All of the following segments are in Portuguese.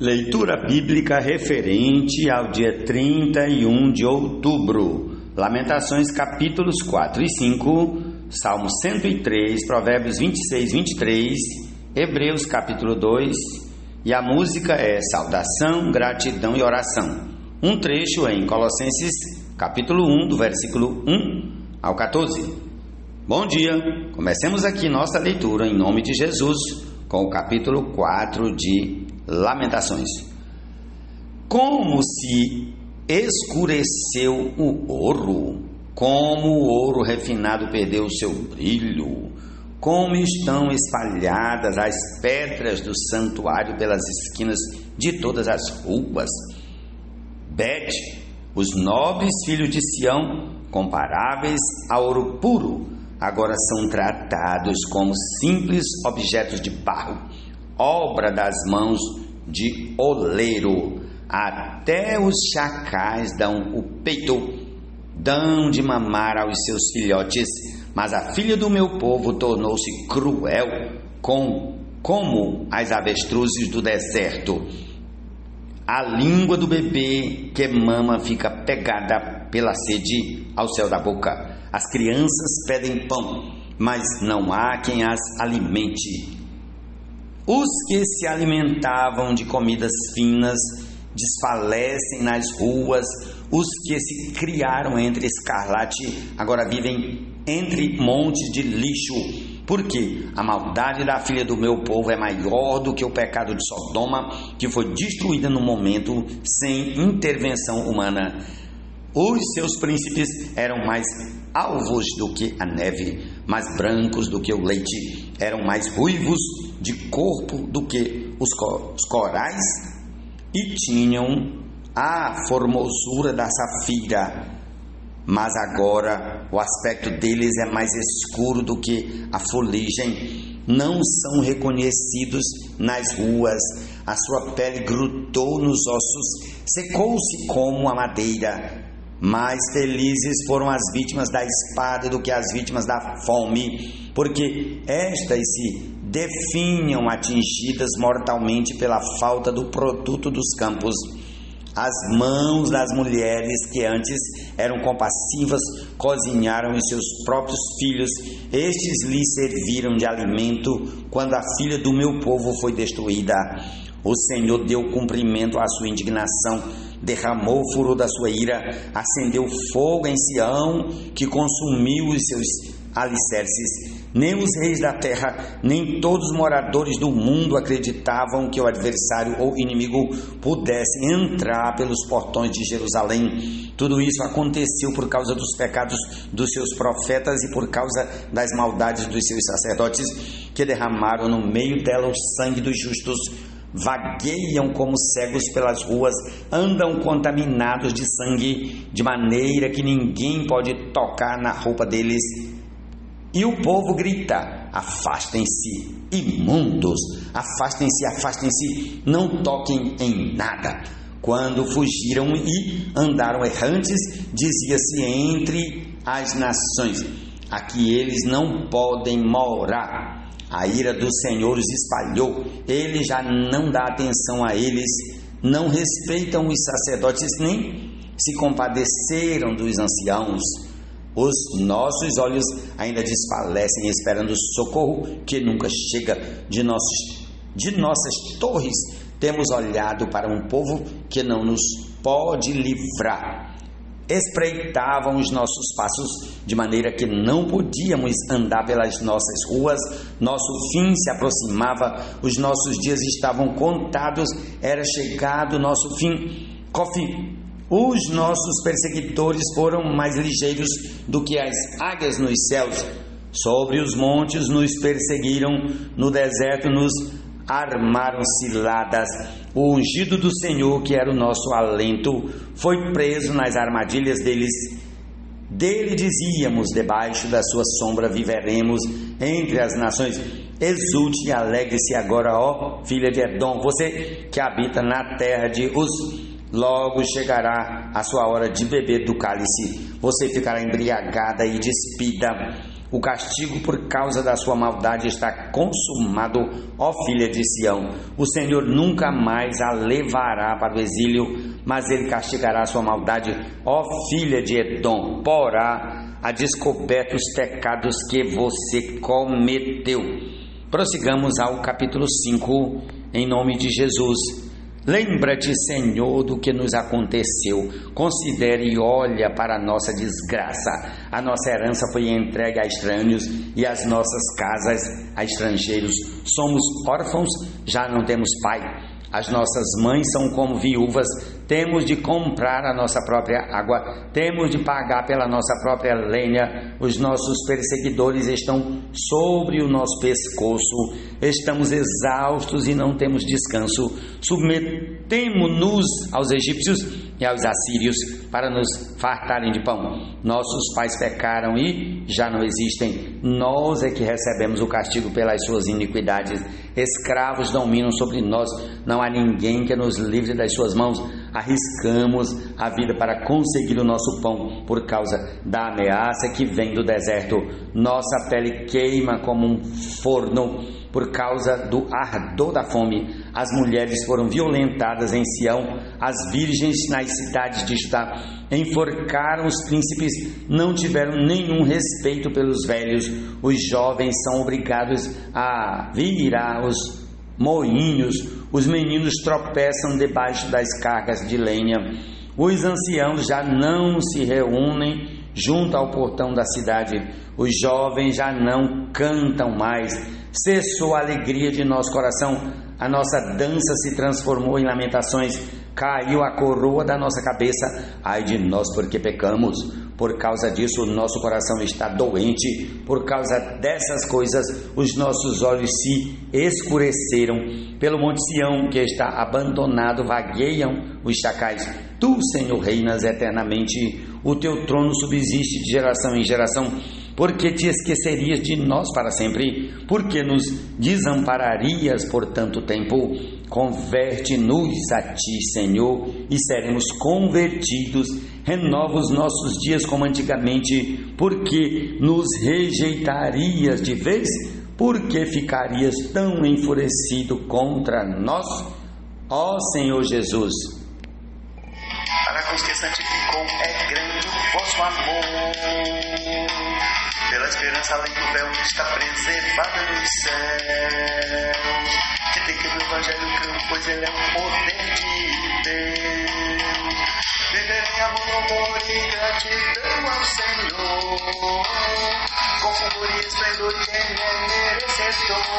Leitura bíblica referente ao dia 31 de outubro. Lamentações capítulos 4 e 5, Salmo 103, Provérbios 26 e 23, Hebreus capítulo 2, e a música é Saudação, Gratidão e Oração. Um trecho em Colossenses capítulo 1, do versículo 1 ao 14. Bom dia, comecemos aqui nossa leitura em nome de Jesus, com o capítulo 4 de Lamentações. Como se escureceu o ouro, como o ouro refinado perdeu o seu brilho, como estão espalhadas as pedras do santuário pelas esquinas de todas as ruas. Os nobres filhos de Sião, comparáveis a ouro puro, agora são tratados como simples objetos de barro, obra das mãos de oleiro. Até os chacais dão o peito, dão de mamar aos seus filhotes, mas a filha do meu povo tornou-se cruel, como as avestruzes do deserto. A língua do bebê que mama fica pegada pela sede ao céu da boca. As crianças pedem pão, mas não há quem as alimente. Os que se alimentavam de comidas finas desfalecem nas ruas. Os que se criaram entre escarlate agora vivem entre montes de lixo. Porque a maldade da filha do meu povo é maior do que o pecado de Sodoma, que foi destruída no momento sem intervenção humana. Os seus príncipes eram mais alvos do que a neve, mais brancos do que o leite, eram mais ruivos de corpo do que os corais, e tinham a formosura da safira. Mas agora o aspecto deles é mais escuro do que a fuligem, não são reconhecidos nas ruas, a sua pele grudou nos ossos, secou-se como a madeira. Mais felizes foram as vítimas da espada do que as vítimas da fome, porque estas se definham atingidas mortalmente pela falta do produto dos campos. As mãos das mulheres que antes eram compassivas cozinharam os seus próprios filhos. Estes lhes serviram de alimento quando a filha do meu povo foi destruída. O Senhor deu cumprimento à sua indignação, derramou o furor da sua ira, acendeu fogo em Sião, que consumiu os seus alicerces. Nem os reis da terra, nem todos os moradores do mundo acreditavam que o adversário ou inimigo pudesse entrar pelos portões de Jerusalém. Tudo isso aconteceu por causa dos pecados dos seus profetas e por causa das maldades dos seus sacerdotes, que derramaram no meio dela o sangue dos justos. Vagueiam como cegos pelas ruas, andam contaminados de sangue, de maneira que ninguém pode tocar na roupa deles. E o povo grita: afastem-se, imundos, afastem-se, afastem-se, não toquem em nada. Quando fugiram e andaram errantes, dizia-se entre as nações: aqui eles não podem morar. A ira do Senhor os espalhou, ele já não dá atenção a eles, não respeitam os sacerdotes, nem se compadeceram dos anciãos. Os nossos olhos ainda desfalecem esperando socorro que nunca chega. De nossas torres temos olhado para um povo que não nos pode livrar. Espreitavam os nossos passos de maneira que não podíamos andar pelas nossas ruas. Nosso fim se aproximava, os nossos dias estavam contados, era chegado o nosso fim. Os nossos perseguidores foram mais ligeiros do que as águias nos céus. Sobre os montes nos perseguiram, no deserto nos armaram ciladas. O ungido do Senhor, que era o nosso alento, foi preso nas armadilhas deles. Dele dizíamos: debaixo da sua sombra viveremos entre as nações. Exulte e alegre-se agora, ó filha de Edom, você que habita na terra de Uz. Logo chegará a sua hora de beber do cálice, você ficará embriagada e despida. O castigo por causa da sua maldade está consumado, ó filha de Sião. O Senhor nunca mais a levará para o exílio, mas ele castigará a sua maldade, ó filha de Edom. Porá a descoberto os pecados que você cometeu. Prossigamos ao capítulo 5, em nome de Jesus. Lembra-te, Senhor, do que nos aconteceu. Considere e olha para a nossa desgraça. A nossa herança foi entregue a estranhos e as nossas casas a estrangeiros. Somos órfãos, já não temos pai. As nossas mães são como viúvas, temos de comprar a nossa própria água, temos de pagar pela nossa própria lenha, os nossos perseguidores estão sobre o nosso pescoço, estamos exaustos e não temos descanso, submetemo-nos aos egípcios e aos assírios para nos fartarem de pão. Nossos pais pecaram e já não existem, nós é que recebemos o castigo pelas suas iniquidades, escravos dominam sobre nós, não há ninguém que nos livre das suas mãos, arriscamos a vida para conseguir o nosso pão por causa da ameaça que vem do deserto, nossa pele queima como um forno por causa do ardor da fome, as mulheres foram violentadas em Sião, as virgens nas cidades de Judá enforcaram os príncipes, não tiveram nenhum respeito pelos velhos, os jovens são obrigados a virar os moinhos, os meninos tropeçam debaixo das cargas de lenha, os anciãos já não se reúnem junto ao portão da cidade, os jovens já não cantam mais, cessou a alegria de nosso coração, a nossa dança se transformou em lamentações, caiu a coroa da nossa cabeça, ai de nós porque pecamos, por causa disso o nosso coração está doente, por causa dessas coisas os nossos olhos se escureceram, pelo monte Sião que está abandonado vagueiam os chacais, tu Senhor reinas eternamente, o teu trono subsiste de geração em geração, porque te esquecerias de nós para sempre, porque nos desampararias por tanto tempo, converte-nos a ti, Senhor, e seremos convertidos, renova os nossos dias como antigamente, porque nos rejeitarias de vez, porque ficarias tão enfurecido contra nós, ó Senhor Jesus. Para com os que santificou é grande o vosso amor, pela esperança além do véu que está preservada nos céus, que tem que o evangelho creio, pois ele é o poder de Deus, viver em amor e gratidão ao Senhor, com fulgor e esplendor quem é merecedor,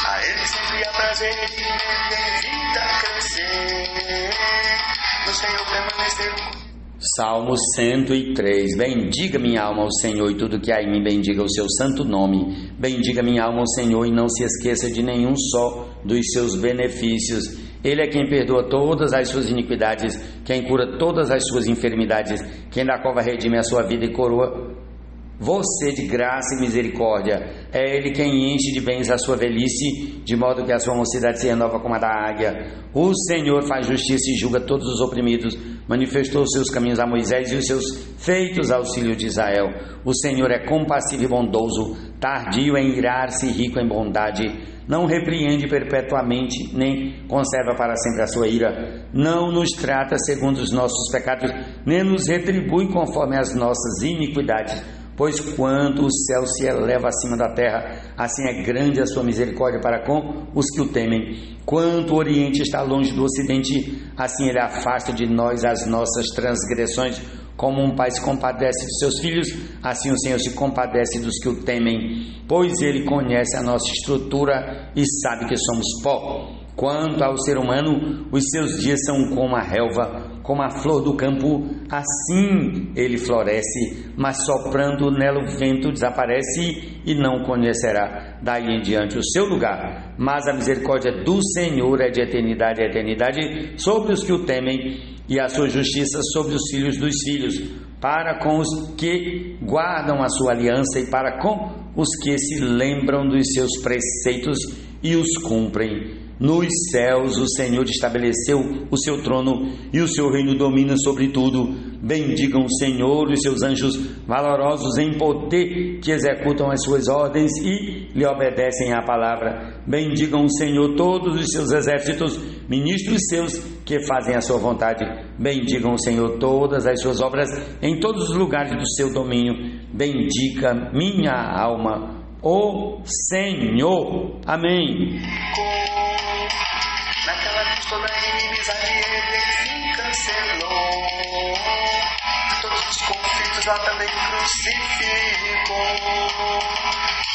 a ele sempre há prazer e nele em vida crescer, no Senhor permanecer. Salmo 103. Bendiga minha alma ao Senhor e tudo que há em mim, bendiga o seu santo nome. Bendiga minha alma ao Senhor e não se esqueça de nenhum só dos seus benefícios. Ele é quem perdoa todas as suas iniquidades, quem cura todas as suas enfermidades, quem da cova redime a sua vida e coroa você de graça e misericórdia. É Ele quem enche de bens a sua velhice, de modo que a sua mocidade se renova como a da águia. O Senhor faz justiça e julga todos os oprimidos, manifestou os seus caminhos a Moisés e os seus feitos aos filhos de Israel. O Senhor é compassivo e bondoso, tardio em irar-se e rico em bondade, não repreende perpetuamente, nem conserva para sempre a sua ira, não nos trata segundo os nossos pecados, nem nos retribui conforme as nossas iniquidades. Pois quanto o céu se eleva acima da terra, assim é grande a sua misericórdia para com os que o temem. Quanto o oriente está longe do ocidente, assim ele afasta de nós as nossas transgressões. Como um pai se compadece de seus filhos, assim o Senhor se compadece dos que o temem. Pois ele conhece a nossa estrutura e sabe que somos pó. Quanto ao ser humano, os seus dias são como a relva, como a flor do campo, assim ele floresce, mas soprando nela o vento desaparece e não conhecerá daí em diante o seu lugar. Mas a misericórdia do Senhor é de eternidade a eternidade sobre os que o temem, e a sua justiça sobre os filhos dos filhos, para com os que guardam a sua aliança e para com os que se lembram dos seus preceitos e os cumprem. Nos céus o Senhor estabeleceu o seu trono e o seu reino domina sobre tudo. Bendigam o Senhor e os seus anjos valorosos em poder, que executam as suas ordens e lhe obedecem à palavra. Bendigam o Senhor todos os seus exércitos, ministros seus que fazem a sua vontade. Bendigam o Senhor todas as suas obras em todos os lugares do seu domínio. Bendiga minha alma o Senhor. Amém. Naquela cruz toda a inimizade ele enfim cancelou. Todos os conflitos lá também crucificou.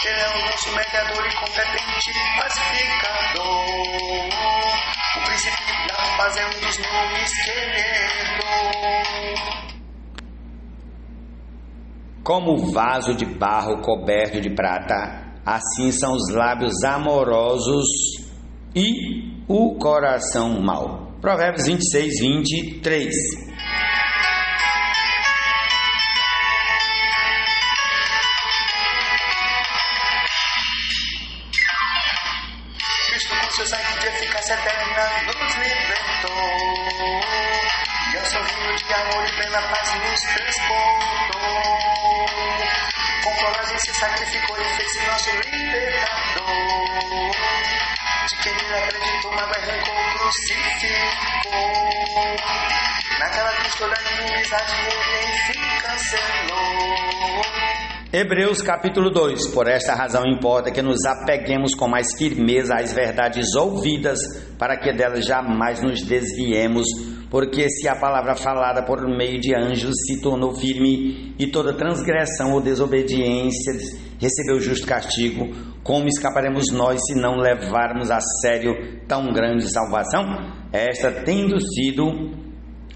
Ele é o nosso mediador e competente pacificador. O príncipe da paz é um dos nomes que ele herdou. Como vaso de barro coberto de prata, assim são os lábios amorosos e o coração mau. Provérbios 26, 23. Cristo com seu sangue de eficácia eterna nos libertou. E ao seu reino de amor e plena paz nos transportou. Com coragem se sacrificou e fez-se nosso libertador. De quem ele acreditou, mas arrancou, crucificou. Naquela cruz toda a inimizade ele enfim cancelou. Hebreus capítulo 2. Por esta razão importa que nos apeguemos com mais firmeza às verdades ouvidas, para que delas jamais nos desviemos, porque se a palavra falada por meio de anjos se tornou firme, e toda transgressão ou desobediência recebeu justo castigo, como escaparemos nós se não levarmos a sério tão grande salvação? Esta tendo sido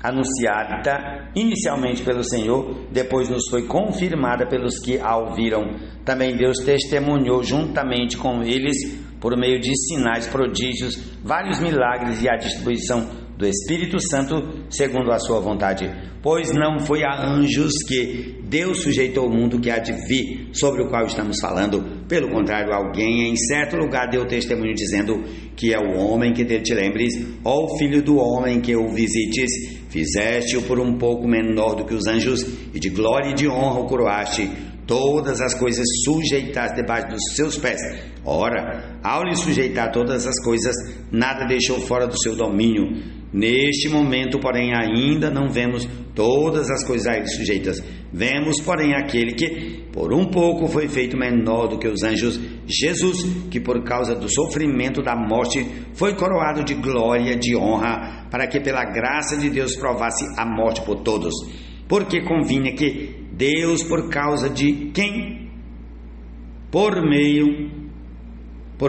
anunciada inicialmente pelo Senhor, depois nos foi confirmada pelos que a ouviram. Também Deus testemunhou juntamente com eles, por meio de sinais, prodígios, vários milagres e a distribuição do Espírito Santo segundo a sua vontade. Pois não foi a anjos que Deus sujeitou o mundo que há de vir, sobre o qual estamos falando. Pelo contrário, alguém em certo lugar deu testemunho dizendo que é o homem que dele te lembres, ó o filho do homem que o visites. Fizeste-o por um pouco menor do que os anjos, e de glória e de honra o coroaste. Todas as coisas sujeitaste debaixo dos seus pés. Ora, ao lhe sujeitar todas as coisas, nada deixou fora do seu domínio. Neste momento, porém, ainda não vemos todas as coisas a ele sujeitas. Vemos, porém, aquele que, por um pouco, foi feito menor do que os anjos, Jesus, que por causa do sofrimento da morte, foi coroado de glória e de honra, para que pela graça de Deus provasse a morte por todos. Porque convinha que Deus, por causa de quem? Por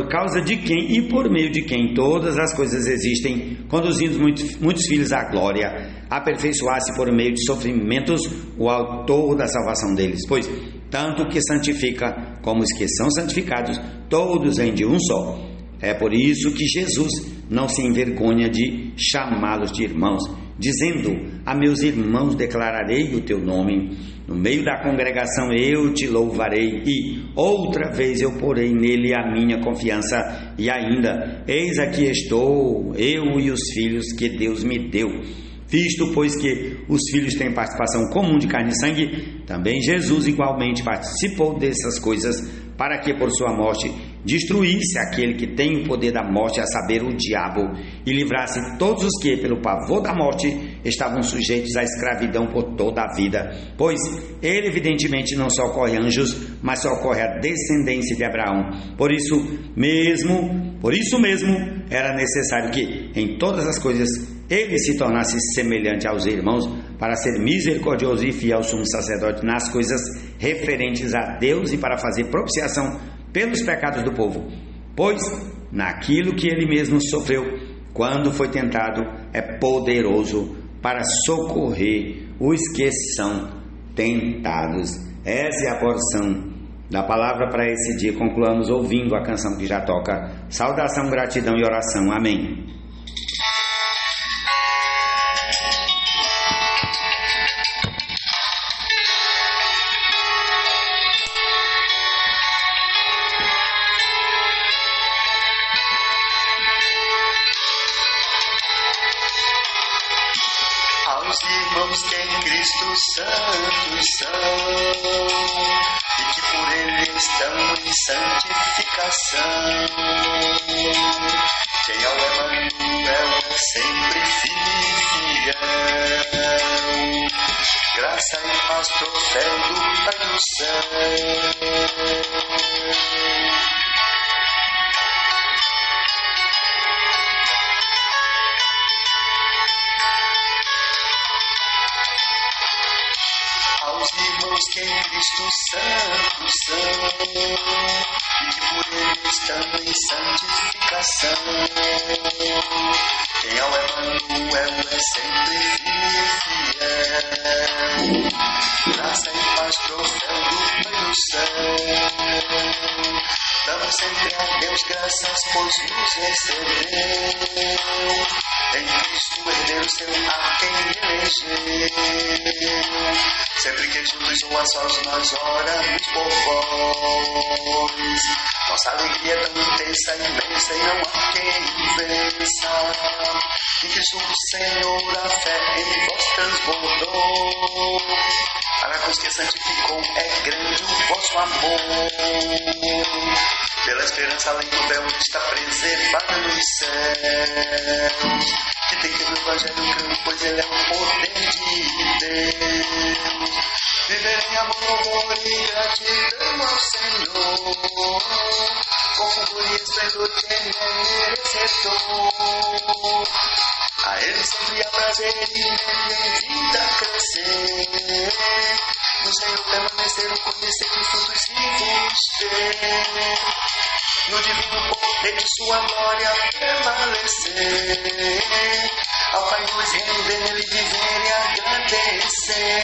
causa de quem e por meio de quem todas as coisas existem, conduzindo muitos filhos à glória, aperfeiçoasse por meio de sofrimentos o autor da salvação deles. Pois, tanto que santifica como os que são santificados, todos em de um só. É por isso que Jesus não se envergonha de chamá-los de irmãos, dizendo: a meus irmãos declararei o teu nome. No meio da congregação eu te louvarei, e outra vez eu porei nele a minha confiança. E ainda, eis aqui estou, eu e os filhos que Deus me deu. Visto, pois, que os filhos têm participação comum de carne e sangue, também Jesus igualmente participou dessas coisas, para que por sua morte destruísse aquele que tem o poder da morte, a saber, o diabo, e livrasse todos os que, pelo pavor da morte, estavam sujeitos à escravidão por toda a vida. Pois ele evidentemente não socorre anjos, mas socorre a descendência de Abraão. Por isso mesmo, era necessário que, em todas as coisas, ele se tornasse semelhante aos irmãos, para ser misericordioso e fiel sumo sacerdote nas coisas referentes a Deus e para fazer propiciação pelos pecados do povo. Pois naquilo que ele mesmo sofreu quando foi tentado, é poderoso para socorrer os que são tentados. Essa é a porção da palavra para esse dia. Concluamos ouvindo a canção que já toca. Saudação, gratidão e oração. Amém. ouvimos que em Cristo santos são e que por Ele estão em santificação. Quem ao Emanuel é sempre fiel, graça e paz troféu do Pai do céu. Aos irmãos que em Cristo santos são e que por Ele estão em santificação. Quem ao Emanuel é sempre fiel, graça e paz troféu do Pai do céu. Damos sempre a Deus graças, pois nos recebeu em Cristo herdeiro seu a quem elegeu. Sempre que juntos ou a sós nós oramos por vós, nossa alegria é tão intensa e imensa e não há quem vença. Em Cristo Senhor a fé em vós transbordou, para com os que santificou é grande o vosso amor. Pela esperança além do véu está preservada nos céus, que tem que no Evangelho crendo, pois ele é o poder de Deus. Viver em amor, louvor e gratidão ao Senhor, com fulgor e esplendor quem é merecedor. A Ele sempre há prazer e nele em vida crescer, no Senhor permanecer, o conhecer de frutos vivos ter, no divino poder de sua glória prevalecer, ao Pai nos render, nele viver e agradecer,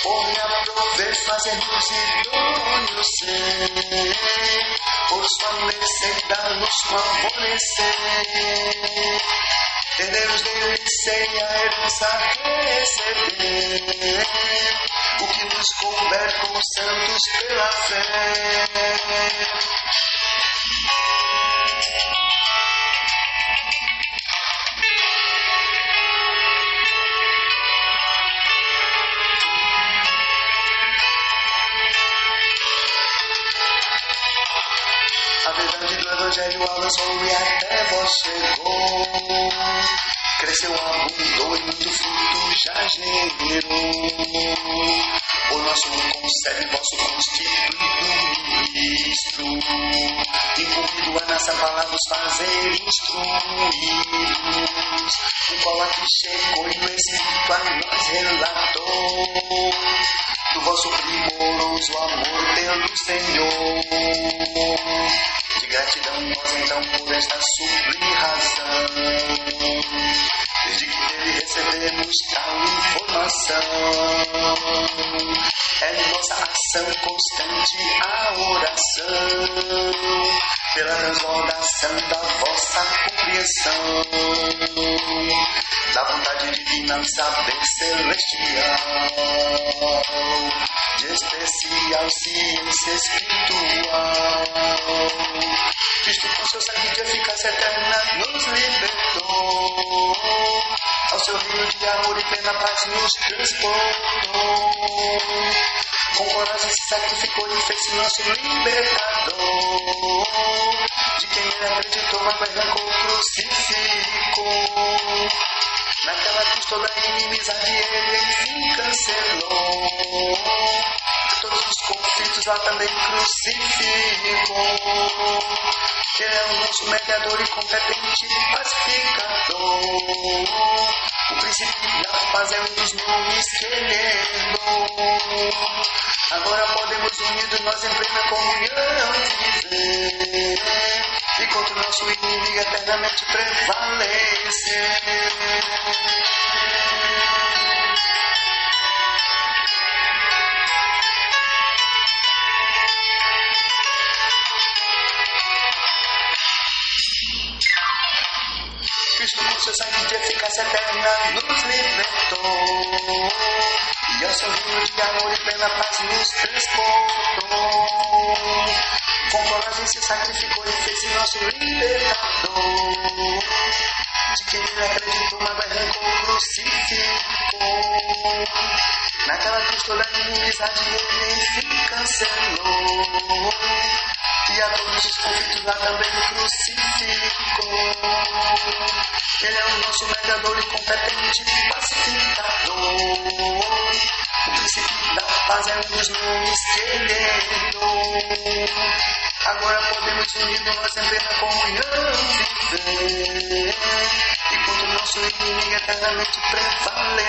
por me aprover, fazer-nos idôneos ser, por sua mercê dar-nos um alvorecer, herdeiros dele sem a herança receber, o que nos couber com os santos pela fé. A verdade do Evangelho avançou e até vós chegou, cresceu, abundou e muito fruto já gerou. O nosso concebe vosso constituído ministro, incumbido a nessa palavra os fazer instruídos, o qual aqui chegou e no Espírito a nós relatou do vosso primoroso amor pelo Senhor. De gratidão nós então por esta sublime razão, desde que dele recebemos tal informação, é nossa ação constante a oração, pela transbordação da vossa compreensão, da vontade divina saber celestial, de especial ciência espiritual. Cristo com seu sangue de eficácia eterna nos libertou, ao seu rio de amor e plena paz nos transportou, com coragem se sacrificou e fez-se nosso libertador, de quem ele acreditou, mas arrancou, crucificou. Naquela cruz toda a inimizade ele enfim cancelou, todos os conflitos lá também crucificou. Ele é o nosso mediador e competente pacificador, o princípio da paz é um dos nomes que ele herdou. Agora podemos unidos nós em plena comunhão viver, e contra o nosso inimigo eternamente prevalecer. Cristo com seu sangue de eficácia eterna nos libertou, e ao seu rio de amor e plena paz nos transportou, com coragem se sacrificou e fez-se nosso libertador, de quem ele acreditou, mas arrancou, crucificou. Naquela cruz toda inimizade ele enfim cancelou. E a todos os conflitos lá também crucificou. Ele é o nosso mediador e competente pacificador. O príncipe da paz é um dos nomes que ele herdou. Agora podemos unidos nós em plena comunhão viver. Enquanto o nosso inimigo eternamente prevalecer.